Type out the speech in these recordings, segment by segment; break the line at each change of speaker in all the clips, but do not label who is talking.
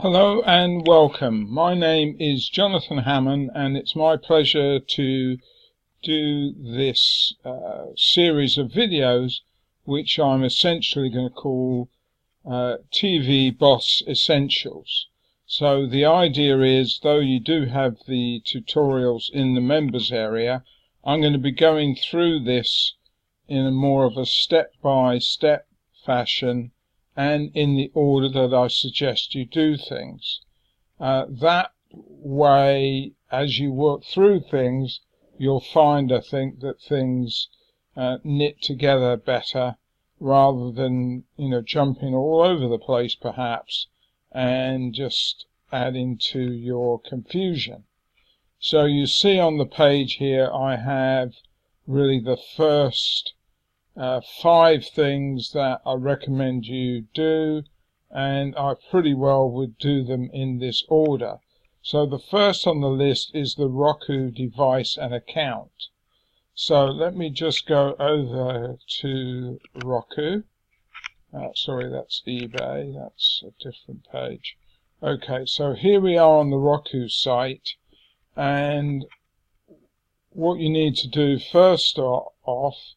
Hello and welcome. My name is Jonathan Hammond and it's my pleasure to do this series of videos which I'm essentially going to call TVBOSS Essentials. So the idea is, though you do have the tutorials in the members area, I'm going to be going through this in a more of a step-by-step fashion and in the order that I suggest you do things. That way, as you work through things, you'll find, I think, that things knit together better rather than, jumping all over the place perhaps and just adding to your confusion. So you see on the page here I have really the first 5 things that I recommend you do, and I pretty well would do them in this order. So the first on the list is the Roku device and account. So let me just go over to Roku. Sorry, that's eBay, that's a different page. Okay, so here we are on the Roku site, and what you need to do first off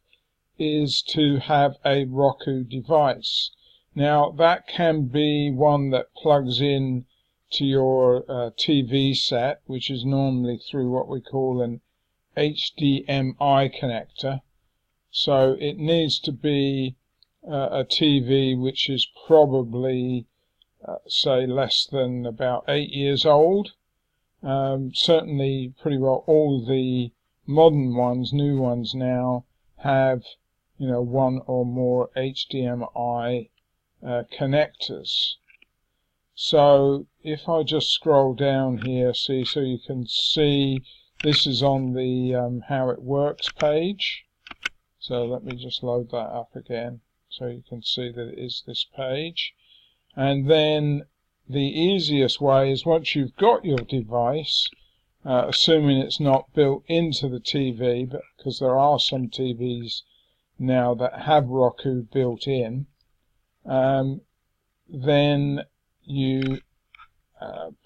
is to have a Roku device. Now that can be one that plugs in to your TV set, which is normally through what we call an HDMI connector. So it needs to be a TV which is probably say less than about 8 years old. Certainly pretty well all the modern ones, new ones now, have one or more HDMI connectors. So if I just scroll down here, so you can see this is on the how it works page. So let me just load that up again so you can see that it is this page. And then the easiest way is, once you've got your device, assuming it's not built into the TV, but because there are some TVs now that have Roku built in, then you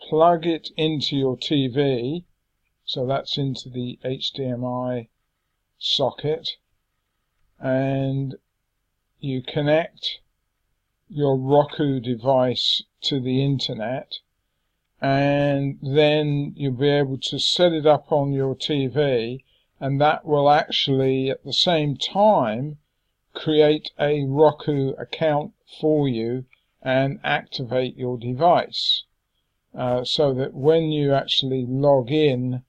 plug it into your TV, so that's into the HDMI socket, and you connect your Roku device to the internet, and then you'll be able to set it up on your TV, and that will actually at the same time create a Roku account for you and activate your device, so that when you actually log in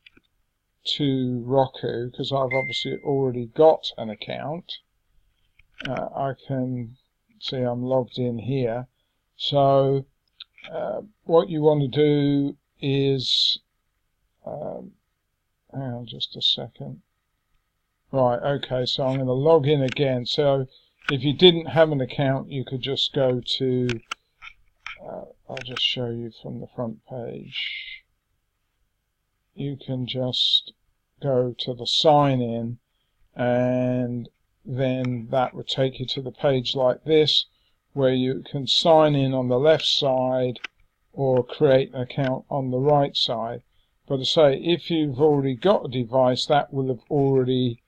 to Roku, because I've obviously already got an account, I can see I'm logged in here. So what you want to do is hang on just a second. Right, okay, so I'm going to log in again. So if you didn't have an account, you could just go to I'll just show you from the front page. You can just go to the sign in, and then that would take you to the page like this, where you can sign in on the left side or create an account on the right side. But to say, if you've already got a device, that will have already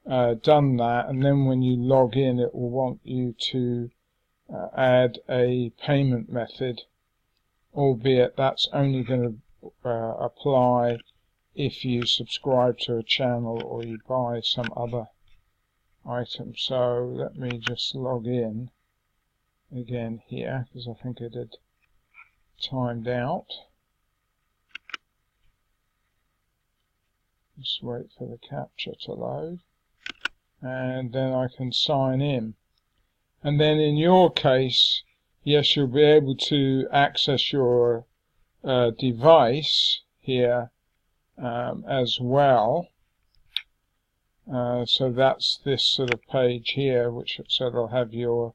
done that, and then when you log in it will want you to add a payment method, albeit that's only going to apply if you subscribe to a channel or you buy some other item. So let me just log in again here, because I think it had timed out. Just wait for the capture to load, and then I can sign in. And then in your case, yes, you'll be able to access your device here as well. So that's this sort of page here, which said will have your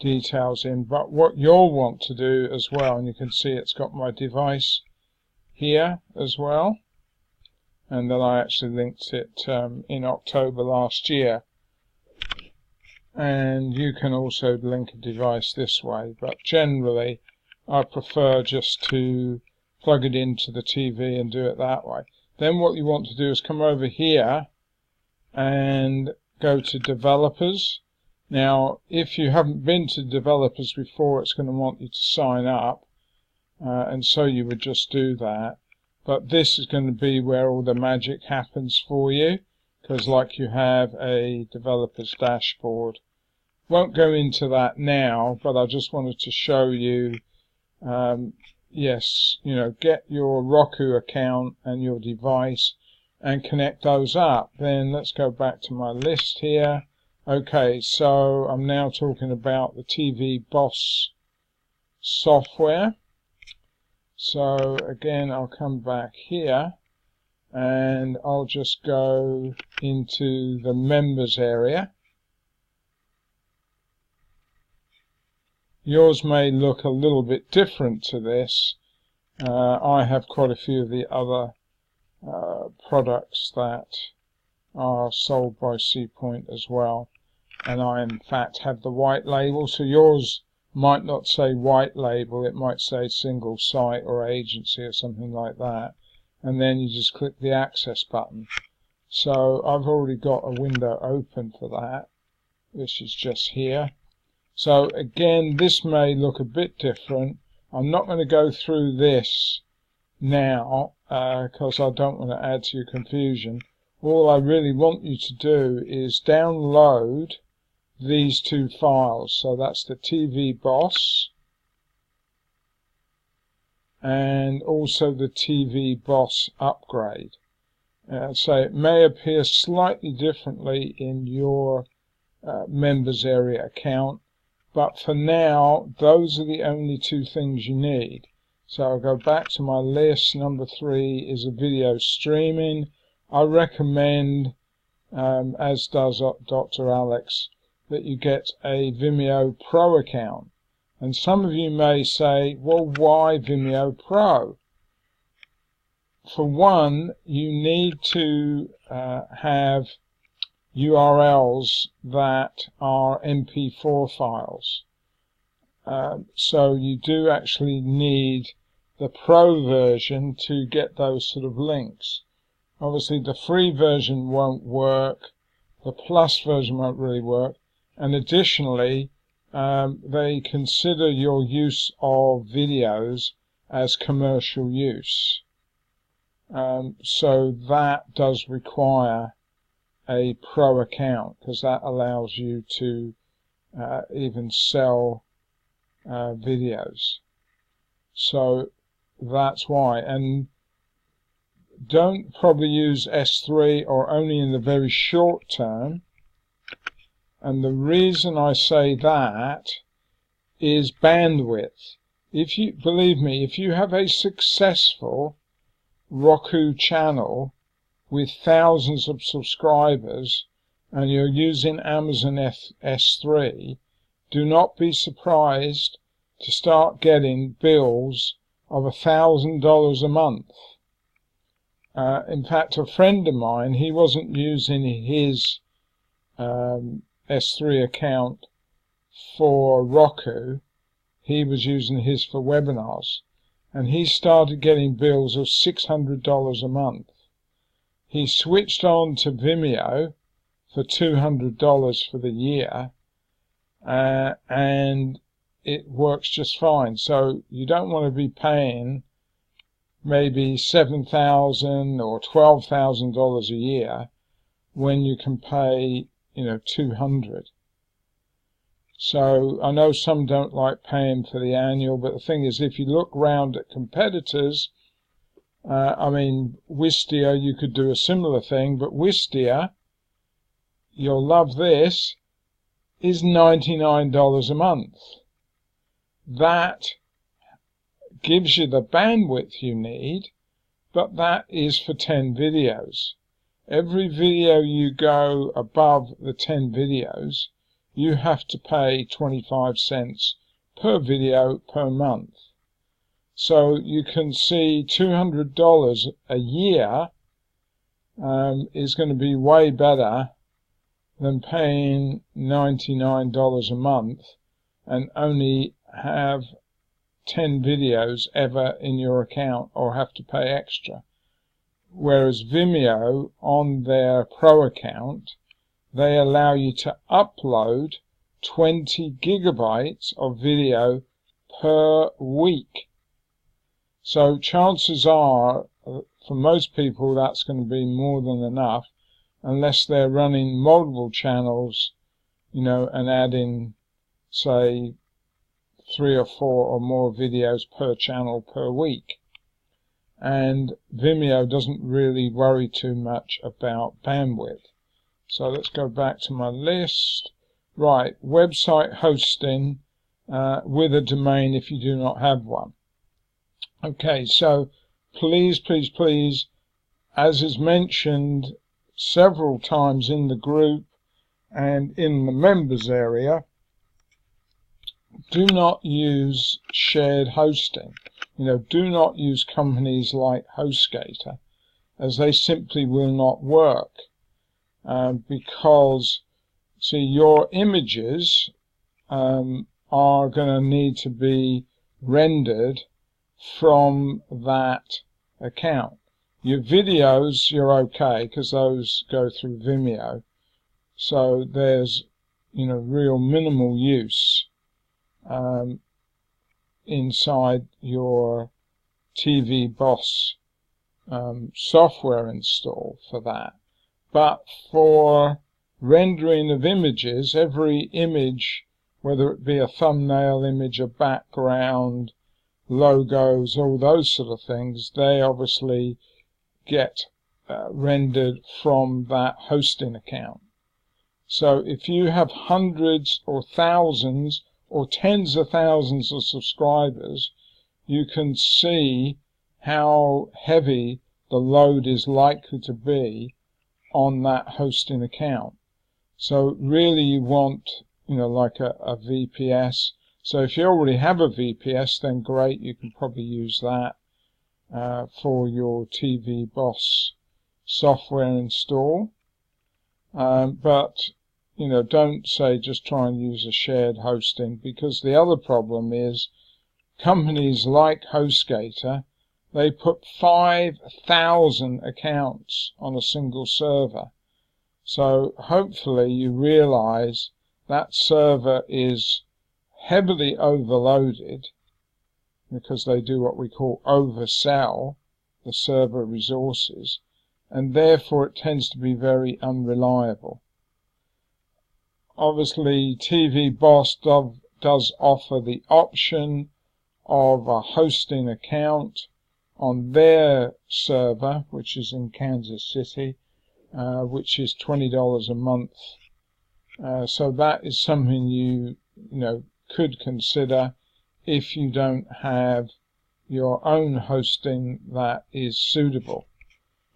details in. But what you'll want to do as well, and you can see it's got my device here as well, and then I actually linked it in October last year. And you can also link a device this way, but generally I prefer just to plug it into the TV and do it that way. Then what you want to do is come over here and go to developers. Now if you haven't been to developers before, it's going to want you to sign up, and so you would just do that. But this is going to be where all the magic happens for you, because like you have a developers dashboard. Won't go into that now, but I just wanted to show you, yes, get your Roku account and your device and connect those up. Then let's go back to my list here. Okay, so I'm now talking about the TVBOSS software. So again, I'll come back here and I'll just go into the members area. Yours may look a little bit different to this. I have quite a few of the other products that are sold by C-Point as well, and I in fact have the white label, so yours might not say white label, it might say single site or agency or something like that, and then you just click the access button. So I've already got a window open for that, which is just here. So again, this may look a bit different. I'm not going to go through this now because I don't want to add to your confusion. All I really want you to do is download these two files. So that's the TVBOSS and also the TVBOSS upgrade. So it may appear slightly differently in your members area account, but for now those are the only two things you need. So I'll go back to my list. Number 3 is a video streaming. I recommend, as does Dr. Alex, that you get a Vimeo Pro account. And some of you may say, well, why Vimeo Pro? For one, you need to have URLs that are MP4 files. So you do actually need the Pro version to get those sort of links. Obviously the free version won't work, the Plus version won't really work, and additionally they consider your use of videos as commercial use. So that does require a Pro account, because that allows you to even sell videos. So that's why. And don't probably use S3 or only in the very short term. And the reason I say that is bandwidth. If you believe me, if you have a successful Roku channel with thousands of subscribers and you're using Amazon S3, do not be surprised to start getting bills of $1,000 a month. In fact, a friend of mine, he wasn't using his S3 account for Roku, he was using his for webinars, and he started getting bills of $600 a month. He switched on to Vimeo for $200 for the year, and it works just fine. So you don't want to be paying maybe $7,000 or $12,000 a year when you can pay, $200. So I know some don't like paying for the annual, but the thing is, if you look round at competitors, Wistia, you could do a similar thing, but Wistia, you'll love this, is $99 a month. That gives you the bandwidth you need, but that is for 10 videos. Every video you go above the 10 videos, you have to pay 25 cents per video per month. So you can see $200 a year is going to be way better than paying $99 a month and only have 10 videos ever in your account or have to pay extra. Whereas Vimeo, on their Pro account, they allow you to upload 20 gigabytes of video per week. So chances are, for most people, that's going to be more than enough, unless they're running multiple channels, and adding, say, 3 or 4 or more videos per channel per week. And Vimeo doesn't really worry too much about bandwidth. So let's go back to my list. Right, website hosting with a domain if you do not have one. Okay, so please, as is mentioned several times in the group and in the members area, do not use shared hosting. Do not use companies like HostGator, as they simply will not work. Because, see, your images are going to need to be rendered from that account. Your videos, you're okay, because those go through Vimeo. So there's, real minimal use inside your TVBOSS software install for that. But for rendering of images, every image, whether it be a thumbnail image, a background, logos, all those sort of things, they obviously get rendered from that hosting account. So if you have hundreds or thousands or tens of thousands of subscribers, you can see how heavy the load is likely to be on that hosting account. So really you want, like a VPS. So if you already have a VPS, then great, you can probably use that for your TVBOSS software install. But don't say just try and use a shared hosting, because the other problem is companies like HostGator, they put 5,000 accounts on a single server. So hopefully you realize that server is heavily overloaded, because they do what we call oversell the server resources, and therefore it tends to be very unreliable. Obviously TVBOSS does offer the option of a hosting account on their server, which is in Kansas City, which is $20 a month. So that is something you could consider if you don't have your own hosting that is suitable.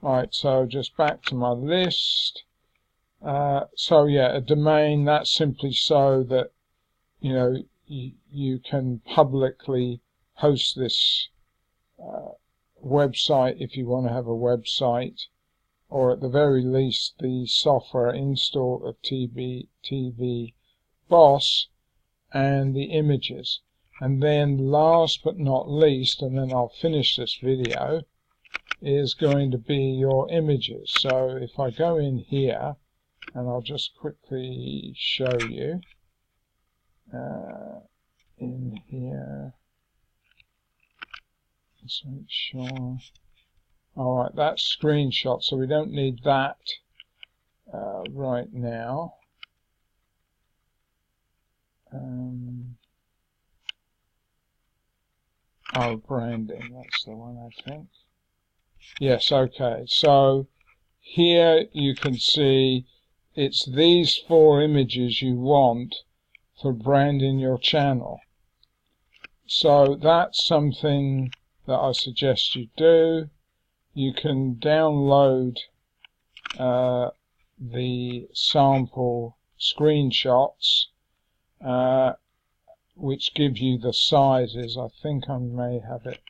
Right, so just back to my list. So yeah, a domain, that's simply so that you can publicly host this website if you want to have a website, or at the very least the software install of TVBOSS and the images. And then last but not least, and then I'll finish this video, is going to be your images. So if I go in here, and I'll just quickly show you in here, let's make sure. Alright, that's screenshot, so we don't need that right now. Oh, branding, that's the one, I think. Yes, okay, so here you can see it's these 4 images you want for branding your channel. So that's something that I suggest you do. You can download the sample screenshots, which give you the sizes. I think I may have it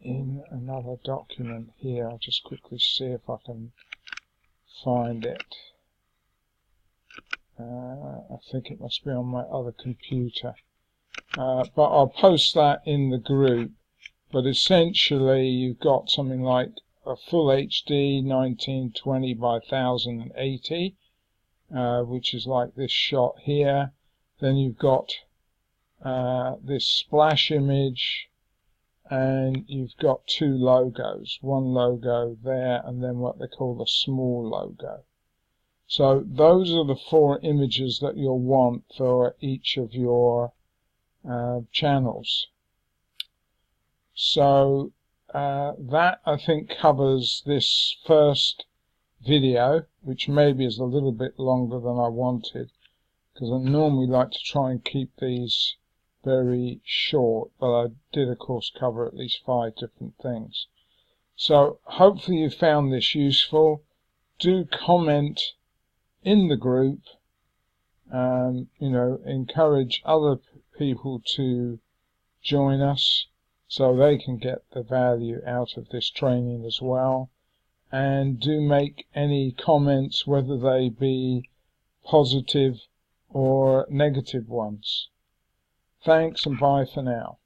in another document here. I'll just quickly see if I can find it. I think it must be on my other computer. but I'll post that in the group. But essentially you've got something like a full HD 1920 by 1080, which is like this shot here. Then you've got this splash image, and you've got two logos, one logo there and then what they call the small logo. So those are the four images that you'll want for each of your channels. So that I think covers this first video, which maybe is a little bit longer than I wanted, because I normally like to try and keep these very short, but I did of course cover at least 5 different things. So hopefully you found this useful. Do comment in the group, encourage other people to join us so they can get the value out of this training as well. And do make any comments, whether they be positive or negative ones. Thanks and bye for now.